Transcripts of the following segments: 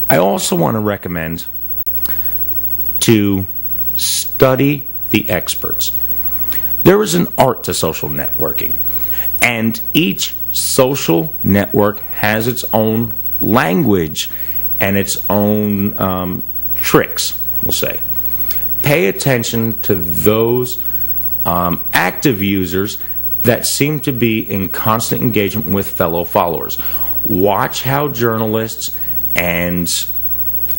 I also want to recommend to study the experts. There is an art to social networking, and each social network has its own language and its own tricks, we'll say. Pay attention to those active users that seem to be in constant engagement with fellow followers. Watch how journalists and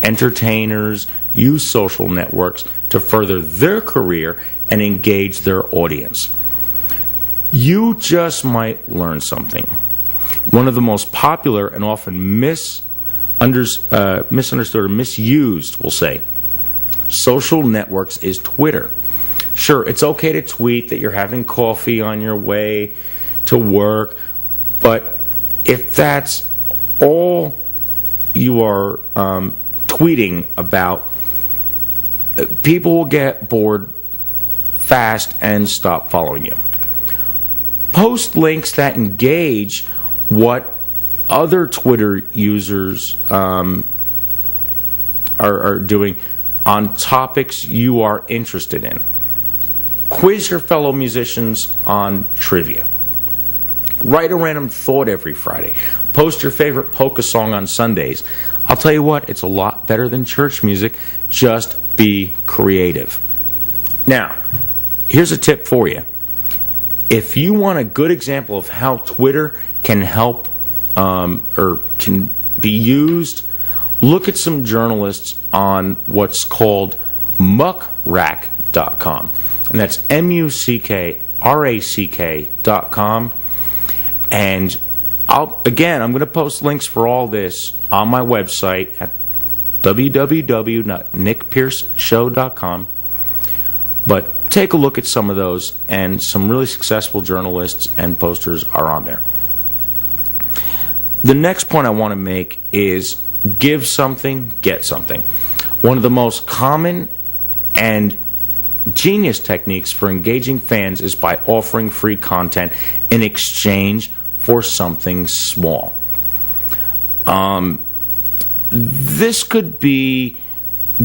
entertainers use social networks to further their career and engage their audience. You just might learn something. One of the most popular and often misunderstood or misused, we'll say, social networks is Twitter. Sure, it's okay to tweet that you're having coffee on your way to work, but if that's all you are tweeting about, people will get bored fast and stop following you. Post links that engage what other Twitter users are doing on topics you are interested in. Quiz your fellow musicians on trivia. Write a random thought every Friday. Post your favorite polka song on Sundays. I'll tell you what, it's a lot better than church music. Just be creative. Now, here's a tip for you. If you want a good example of how Twitter can help or can be used, look at some journalists on what's called muckrack.com. And that's muckrack.com. And I'm going to post links for all this on my website at www.nickpierceshow.com. But take a look at some of those, and some really successful journalists and posters are on there. The next point I want to make is give something, get something. One of the most common and genius techniques for engaging fans is by offering free content in exchange for something small. This could be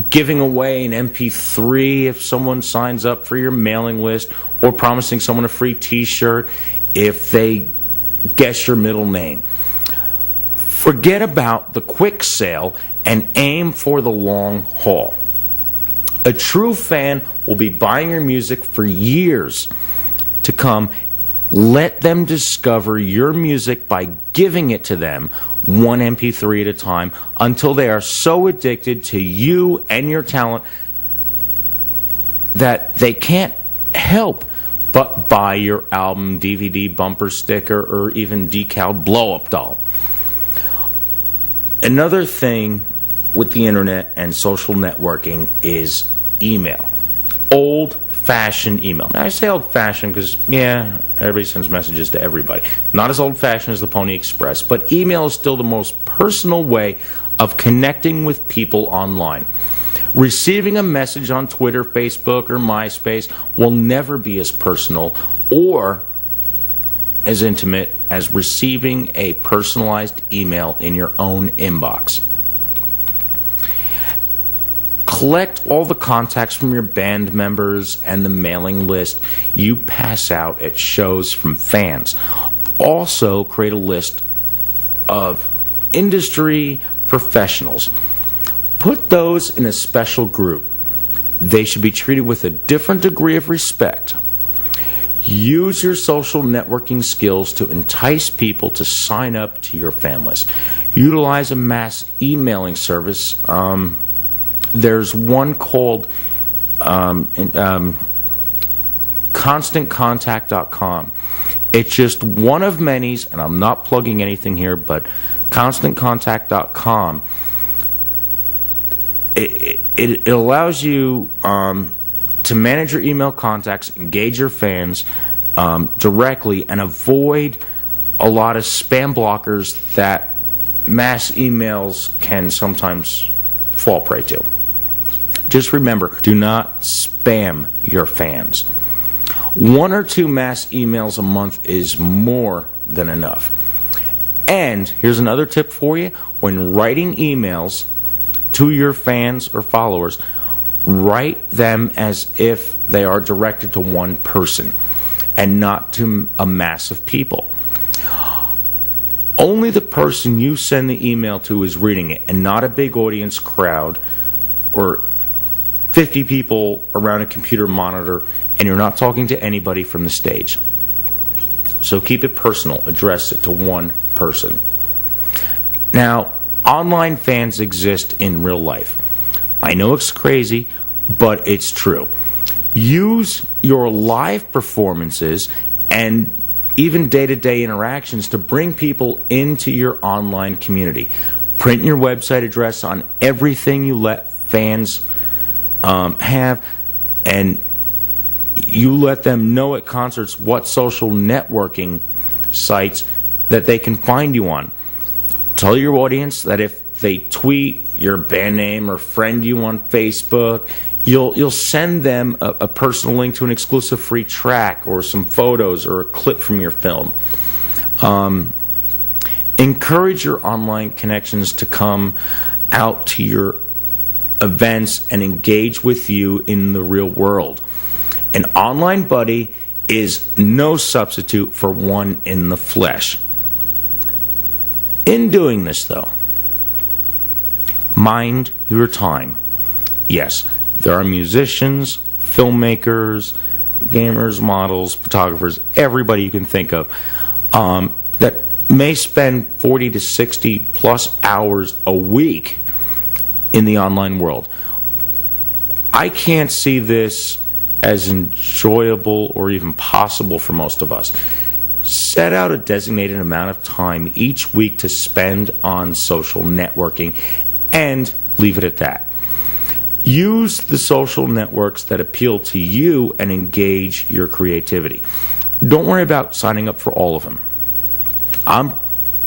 giving away an MP3 if someone signs up for your mailing list, or promising someone a free t-shirt if they guess your middle name. Forget about the quick sale and aim for the long haul. A true fan will be buying your music for years to come. Let them discover your music by giving it to them one MP3 at a time until they are so addicted to you and your talent that they can't help but buy your album, DVD, bumper sticker, or even decaled blow-up doll. Another thing with the internet and social networking is email. Old-fashioned email. Now, I say old-fashioned because, everybody sends messages to everybody. Not as old-fashioned as the Pony Express, but email is still the most personal way of connecting with people online. Receiving a message on Twitter, Facebook, or MySpace will never be as personal or as intimate as receiving a personalized email in your own inbox. Collect all the contacts from your band members and the mailing list you pass out at shows from fans. Also, create a list of industry professionals. Put those in a special group. They should be treated with a different degree of respect. Use your social networking skills to entice people to sign up to your fan list. Utilize a mass emailing service. There's one called ConstantContact.com. It's just one of many, and I'm not plugging anything here, but ConstantContact.com. It allows you to manage your email contacts, engage your fans directly, and avoid a lot of spam blockers that mass emails can sometimes fall prey to. Just remember, do not spam your fans. 1 or 2 mass emails a month is more than enough. And here's another tip for you. When writing emails, to your fans or followers, write them as if they are directed to one person and not to a mass of people. Only the person you send the email to is reading it, and not a big audience crowd or 50 people around a computer monitor, and you're not talking to anybody from the stage. So keep it personal. Address it to one person. Now, online fans exist in real life. I know it's crazy, but it's true. Use your live performances and even day-to-day interactions to bring people into your online community. Print your website address on everything you let fans have, and you let them know at concerts what social networking sites that they can find you on. Tell your audience that if they tweet your band name or friend you on Facebook, you'll send them a personal link to an exclusive free track or some photos or a clip from your film. Encourage your online connections to come out to your events and engage with you in the real world. An online buddy is no substitute for one in the flesh. In doing this, though, mind your time. Yes, there are musicians, filmmakers, gamers, models, photographers, everybody you can think of that may spend 40 to 60 plus hours a week in the online world. I can't see this as enjoyable or even possible for most of us. Set out a designated amount of time each week to spend on social networking and leave it at that. Use the social networks that appeal to you and engage your creativity. Don't worry about signing up for all of them. I'm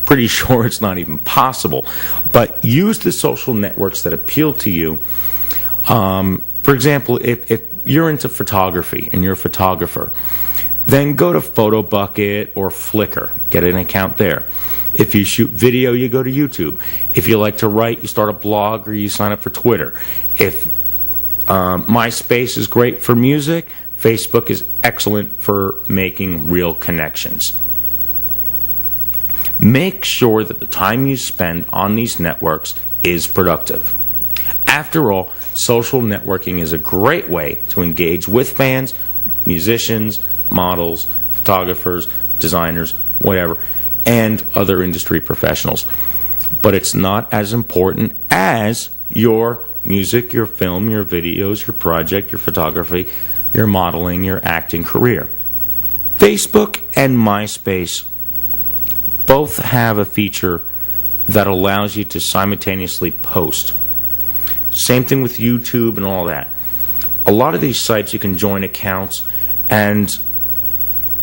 pretty sure it's not even possible, but use the social networks that appeal to you. For example, if you're into photography and you're a photographer, then go to PhotoBucket or Flickr. Get an account there. If you shoot video, you go to YouTube. If you like to write, you start a blog or you sign up for Twitter. If MySpace is great for music, Facebook is excellent for making real connections. Make sure that the time you spend on these networks is productive. After all, social networking is a great way to engage with fans, musicians, models, photographers, designers, whatever, and other industry professionals. But it's not as important as your music, your film, your videos, your project, your photography, your modeling, your acting career. Facebook and MySpace both have a feature that allows you to simultaneously post. Same thing with YouTube and all that. A lot of these sites you can join accounts, and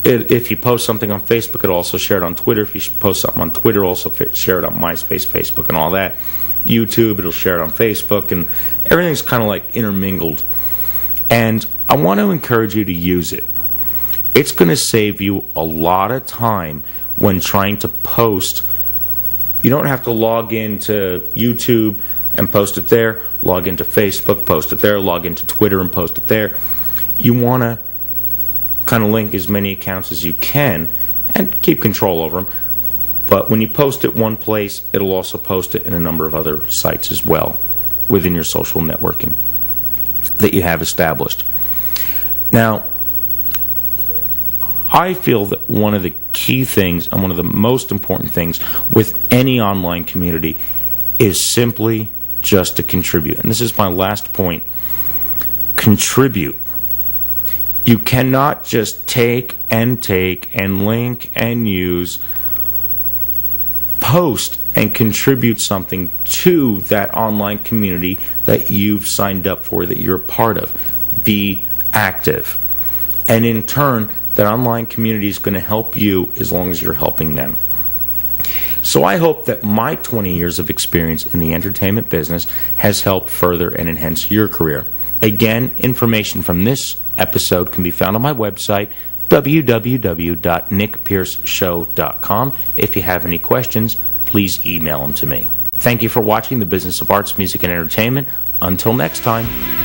if you post something on Facebook, it'll also share it on Twitter. If you post something on Twitter, it'll also share it on MySpace, Facebook, and all that. YouTube, it'll share it on Facebook, and everything's kind of like intermingled. And I want to encourage you to use it. It's going to save you a lot of time when trying to post. You don't have to log into YouTube and post it there, log into Facebook, post it there, log into Twitter and post it there. You want to kind of link as many accounts as you can and keep control over them. But when you post it one place, it'll also post it in a number of other sites as well within your social networking that you have established. Now, I feel that one of the key things and one of the most important things with any online community is simply just to contribute. And this is my last point. Contribute. You cannot just take and link and use, post and contribute something to that online community that you've signed up for, that you're a part of. Be active. And in turn, that online community is going to help you as long as you're helping them. So I hope that my 20 years of experience in the entertainment business has helped further and enhance your career. Again, information from this episode can be found on my website, www.nickpierceshow.com. If you have any questions, please email them to me. Thank you for watching The Business of Arts, Music, and Entertainment. Until next time.